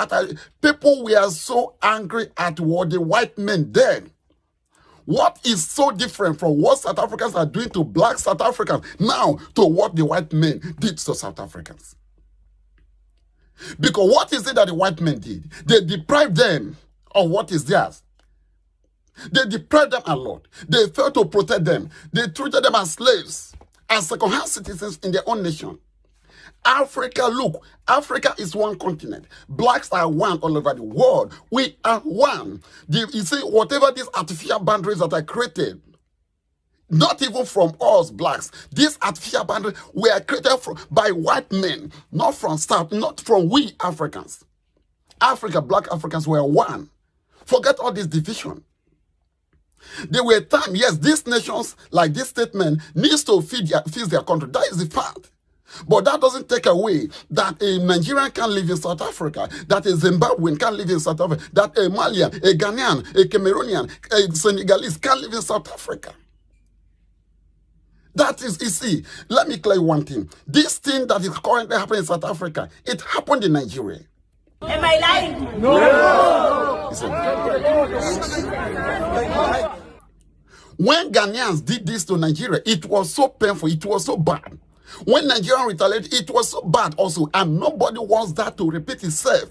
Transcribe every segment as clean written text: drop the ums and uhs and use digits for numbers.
apartheid. People were so angry at what the white men did. What is so different from what South Africans are doing to black South Africans now to what the white men did to South Africans? Because what is it that the white men did? They deprived them of what is theirs. They deprived them a lot. They failed to protect them. They treated them as slaves, as second-hand citizens in their own nation. Africa, look, Africa is one continent. Blacks are one all over the world. We are one. You see, whatever these artificial boundaries that are created, not even from us blacks, these artificial boundaries were created by white men, not from South, not from we Africans. Africa, black Africans were one. Forget all this division. There were times, yes, these nations, like this statement, needs to feed their country. That is the fact. But that doesn't take away that a Nigerian can live in South Africa, that a Zimbabwean can live in South Africa, that a Malian, a Ghanaian, a Cameroonian, a Senegalese can live in South Africa. That is, you see, let me clear one thing. This thing that is currently happening in South Africa, it happened in Nigeria. Am I lying? No. When Ghanaians did this to Nigeria, it was so painful, it was so bad. When Nigeria retaliated, it was so bad also, and nobody wants that to repeat itself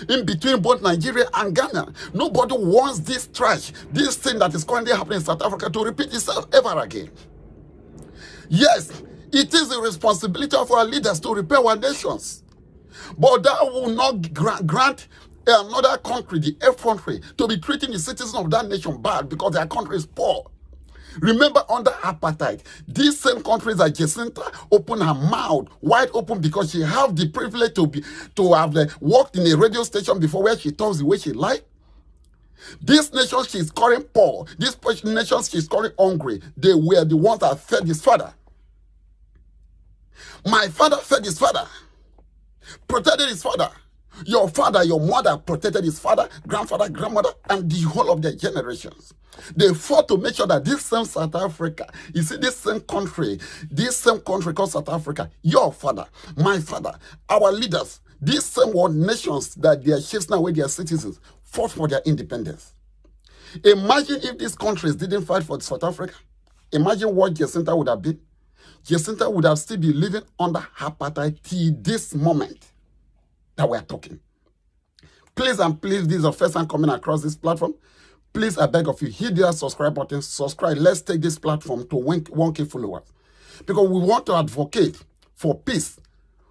in between both Nigeria and Ghana. Nobody wants this trash, this thing that is currently happening in South Africa to repeat itself ever again. Yes, it is the responsibility of our leaders to repair our nations. But that will not grant another country, the F country, to be treating the citizens of that nation bad because their country is poor. Remember, under apartheid, these same countries like Jacinta opened her mouth wide open because she have the privilege to have worked in a radio station before where she talks the way she likes. This nation she's calling poor, this nation she's calling hungry, they were the ones that fed his father. My father fed his father, protected his father. Your father, your mother protected his father, grandfather, grandmother, and the whole of their generations. They fought to make sure that this same South Africa, you see, this same country called South Africa, your father, my father, our leaders, these same world nations that they are chasing away their citizens, fought for their independence. Imagine if these countries didn't fight for South Africa. Imagine what Jacinta would have been. Jacinta would have still been living under apartheid till this moment that we are talking. Please and please, this is the first time coming across this platform. Please, I beg of you, hit the subscribe button, subscribe. Let's take this platform to 1K followers. Because we want to advocate for peace,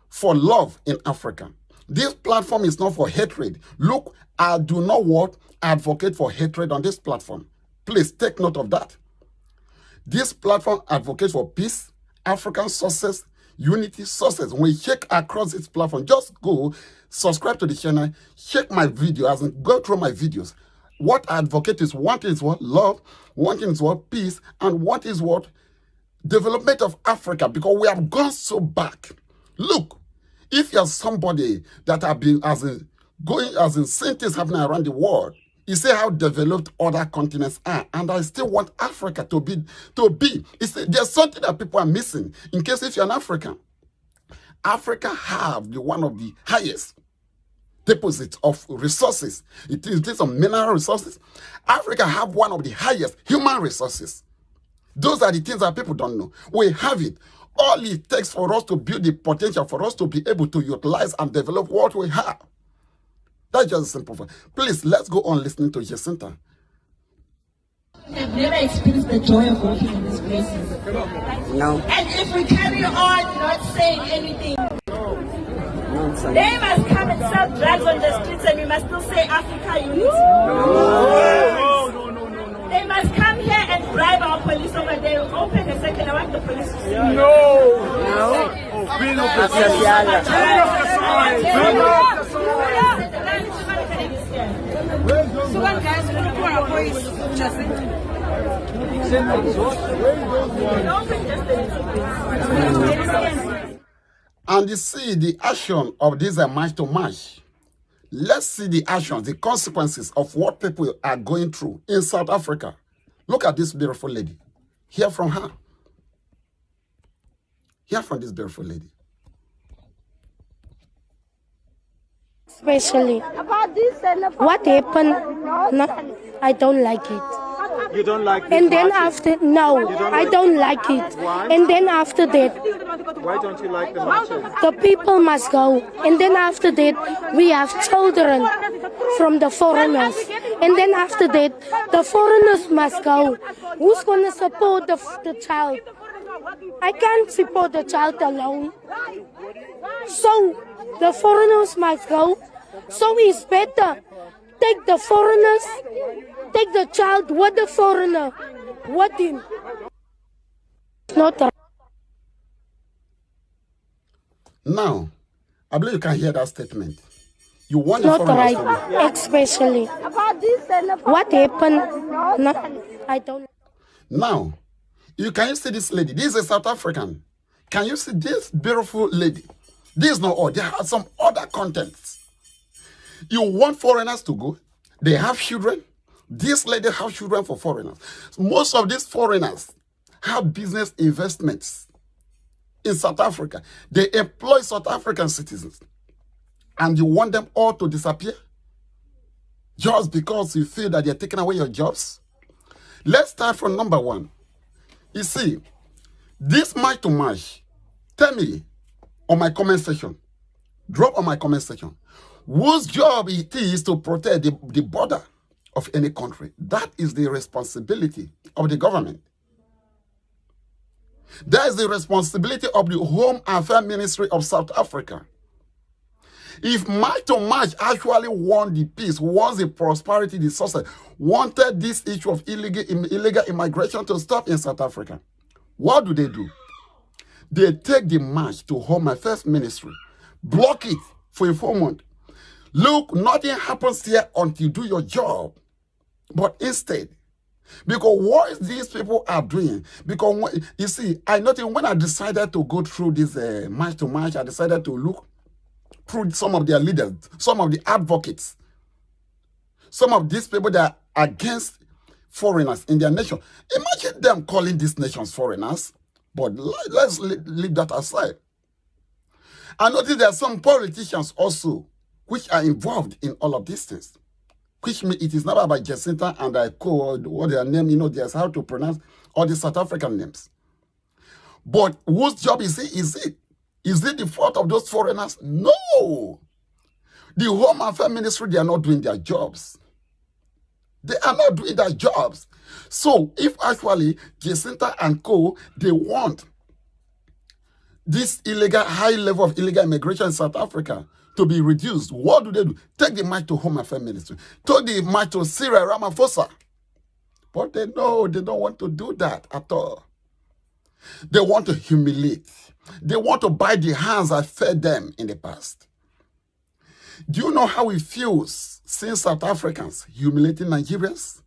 for love in Africa. This platform is not for hatred. Look, I do not want to advocate for hatred on this platform. Please take note of that. This platform advocates for peace, African success, unity, success. When we check across this platform, just go subscribe to the channel, check my video, as in go through my videos. What I advocate is one thing is what love, one thing is what peace, and what is what development of Africa, because we have gone so back. Look, if you're somebody that have been seeing things happening around the world, you see how developed other continents are, and I still want Africa to be. There's something that people are missing. In case if you're an African, Africa have one of the highest deposits of resources. It is some mineral resources. Africa have one of the highest human resources. Those are the things that people don't know. We have it. All it takes for us to build the potential for us to be able to utilize and develop what we have. That's just simple. Please, let's go on listening to Jacinta. I've never experienced the joy of working in these places. No. And if we carry on not saying anything, they must come and sell drugs on the streets and we must still say Africa unity. No. They must come here and bribe our police over there. Open a second, I want the police to see. And you see the action of this march to march. Let's see the actions, the consequences of what people are going through in South Africa. Look at this beautiful lady. Hear from her. Hear from this beautiful lady. especially. What happened? No, I don't like it. You don't like this And then marches? after, no, I don't like it. Why? And then after that, Why don't you like the marches? the people must go. And then after that, we have children from the foreigners. And then after that, the foreigners must go. Who's going to support the child? I can't support the child alone. So the foreigners must go. So it's better. Take the foreigners, take the child with the foreigner, with him. Not right. Now, I believe you can hear that statement. You want the Not foreigners to right, go. especially. What happened? No, I don't. Now, can you see this lady? This is a South African. Can you see this beautiful lady? This is not all. There are some other contents. You want foreigners to go. They have children. This lady have children for foreigners. Most of these foreigners have business investments in South Africa. They employ South African citizens. And you want them all to disappear? Just because you feel that they're taking away your jobs? Let's start from number one. You see, this match to match, tell me on my comment section, drop on my comment section, whose job it is to protect the border of any country. That is the responsibility of the government. That is the responsibility of the Home Affairs Ministry of South Africa. If match to match actually want the peace, wants the prosperity, the success, wanted this issue of illegal immigration to stop in South Africa, what do? They take the match to Home Affairs Ministry, block it for a 4 months. Look, nothing happens here until you do your job. But instead, because what these people are doing, because you see, I noticed when I decided to go through this match to match, I decided to look through some of their leaders, some of the advocates, some of these people that are against foreigners in their nation. Imagine them calling these nations foreigners, but let's leave that aside. I noticed there are some politicians also which are involved in all of these things, which means it is not about Jacinta and what their name, there's how to pronounce all the South African names. But whose job is it? Is it the fault of those foreigners? No. The Home Affairs Ministry, they are not doing their jobs. They are not doing their jobs. So if actually Jacinta and co, they want this high level of illegal immigration in South Africa to be reduced, what do? Take the mic to Home Affairs Ministry. Take the mic to Cyril Ramaphosa. But they know they don't want to do that at all. They want to humiliate. They want to bite the hands that fed them in the past. Do you know how it feels seeing South Africans humiliating Nigerians?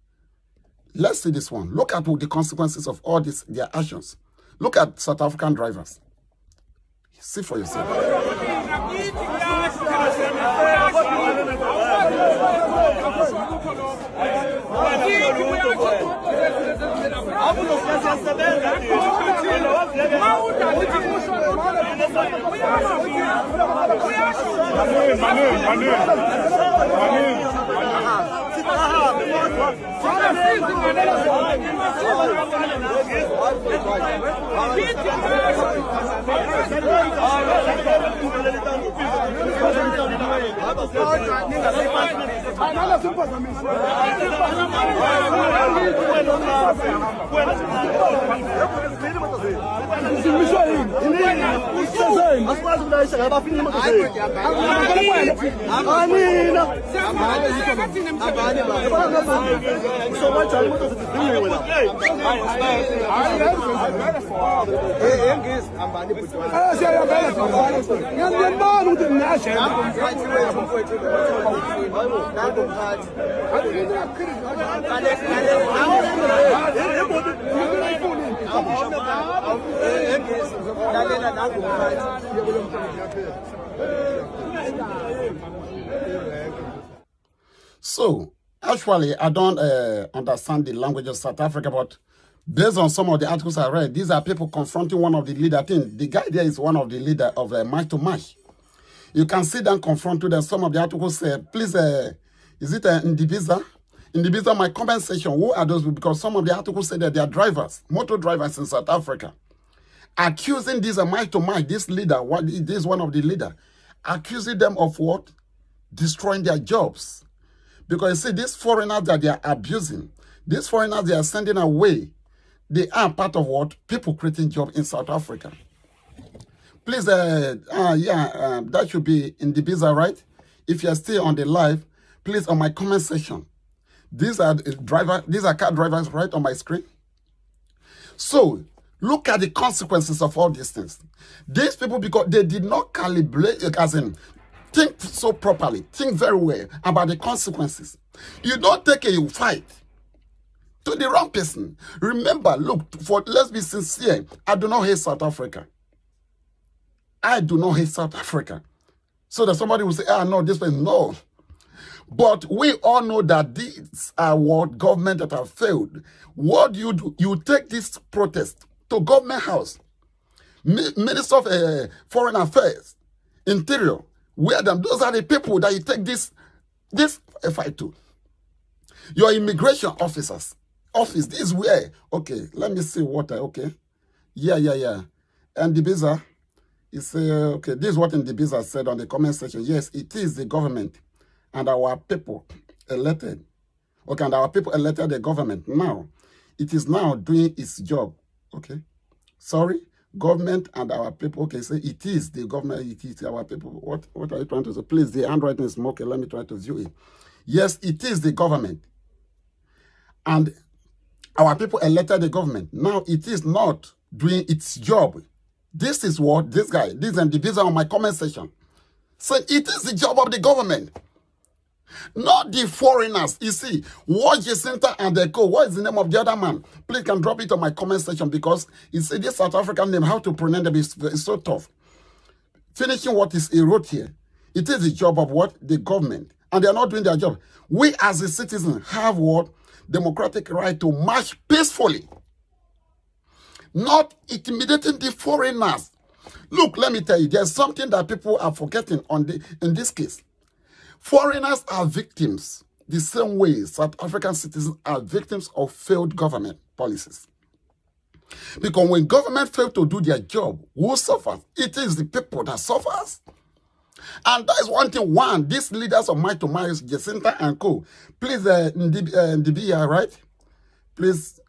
Let's see this one. Look at the consequences of all their actions. Look at South African drivers. See for yourself. So, actually, I don't understand the language of South Africa, but based on some of the articles I read, these are people confronting one of the leaders. I think the guy there is one of the leaders of Match to Match. You can sit down, confront to them. Some of the articles say, please, is it Ndibiza? Ndibiza, my comment section, who are those? Because some of the articles say that they are drivers, motor drivers in South Africa, accusing this this leader, this one of the leader, accusing them of what? Destroying their jobs. Because you see, these foreigners that they are abusing, these foreigners they are sending away, they are part of what? People creating jobs in South Africa. Please, that should be in the visa, right? If you are still on the live, please, on my comment section. These are car drivers right on my screen. So, look at the consequences of all these things. These people, because they did not calibrate, as in, think so properly, think very well about the consequences. You don't take a fight to the wrong person. Remember, look, let's be sincere, I do not hate South Africa. I do not hate South Africa. So that somebody will say, no, this person, no. But we all know that these are what government that have failed. What do? You take this protest to government house. Minister of Foreign Affairs, Interior, where them, those are the people that you take this fight to. Your immigration officers, office, this is where, okay, let me see what, okay. Yeah. And the visa, it's, okay, this is what Ndibiza said on the comment section. Yes, it is the government and our people elected. Okay, and our people elected the government. Now, it is now doing its job. Okay, sorry, government and our people. Okay, say it is the government, it is our people. What are you trying to say? Please, the handwriting is okay. Let me try to view it. Yes, it is the government. And our people elected the government. Now, it is not doing its job. This is what this guy, this Ndibiza on my comment section, said it is the job of the government, not the foreigners. You see, what Jacinta and the co, what is the name of the other man? Please can drop it on my comment section because you see this South African name, how to pronounce them is so tough. Finishing what is he wrote here, it is the job of what? The government. And they are not doing their job. We as a citizen have what? Democratic right to march peacefully. Not intimidating the foreigners. Look, let me tell you, there's something that people are forgetting in this case. Foreigners are victims the same way South African citizens are victims of failed government policies. Because when government fail to do their job, who suffers? It is the people that suffers. And that is one thing, these leaders of might to might, Jacinta and co. Please, Ndibia, right? Please,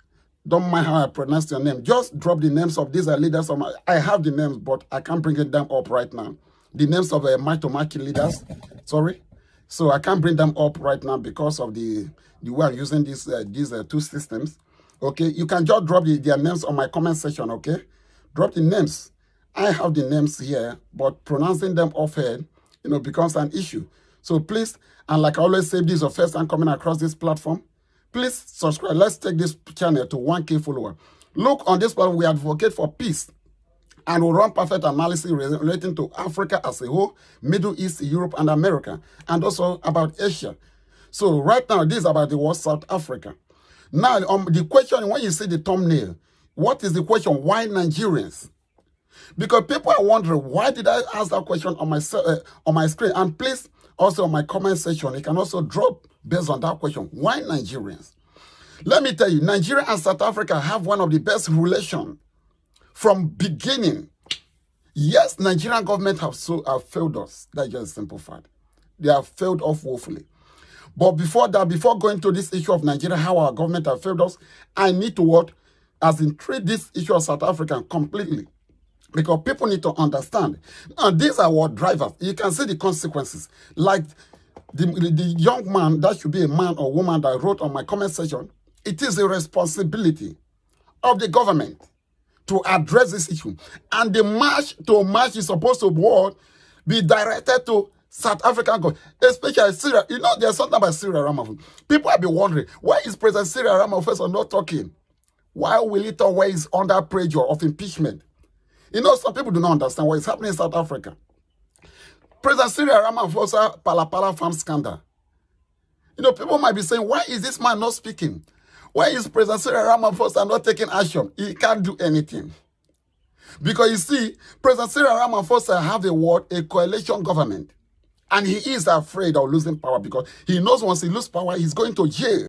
don't mind how I pronounce your name. Just drop the names of these leaders. I have the names, but I can't bring them up right now. The names of might to might leaders. Sorry. So I can't bring them up right now because of the way I'm using these two systems. Okay. You can just drop their names on my comment section. Okay. Drop the names. I have the names here, but pronouncing them offhand, becomes an issue. So please, and like I always say, this is your first time coming across this platform. Please subscribe. Let's take this channel to 1K followers. Look, on this platform, we advocate for peace and we run perfect analysis relating to Africa as a whole, Middle East, Europe, and America, and also about Asia. So right now, this is about the world, South Africa. Now, the question, when you see the thumbnail, what is the question? Why Nigerians? Because people are wondering, why did I ask that question on my screen? And please, also on my comment section, you can also drop based on that question. Why Nigerians? Let me tell you, Nigeria and South Africa have one of the best relations from beginning. Yes, Nigerian government have failed us. That's just a simple fact. They have failed us woefully. But before that, before going to this issue of Nigeria, how our government have failed us, I need to treat this issue of South Africa completely. Because people need to understand. And these are what drivers. You can see the consequences. Like the young man, that should be a man or woman that wrote on my comment section, it is a responsibility of the government to address this issue. And the march is supposed to be directed to South African government, especially Syria. There's something about Cyril Ramaphosa. People have been wondering, why is President Cyril Ramaphosa not talking? Why will he talk when he's under pressure of impeachment? Some people do not understand what is happening in South Africa. President Cyril Ramaphosa Palapala farm scandal. People might be saying, why is this man not speaking? Why is President Cyril Ramaphosa not taking action? He can't do anything. Because you see, President Cyril Ramaphosa have a coalition government. And he is afraid of losing power because he knows once he loses power, he's going to jail.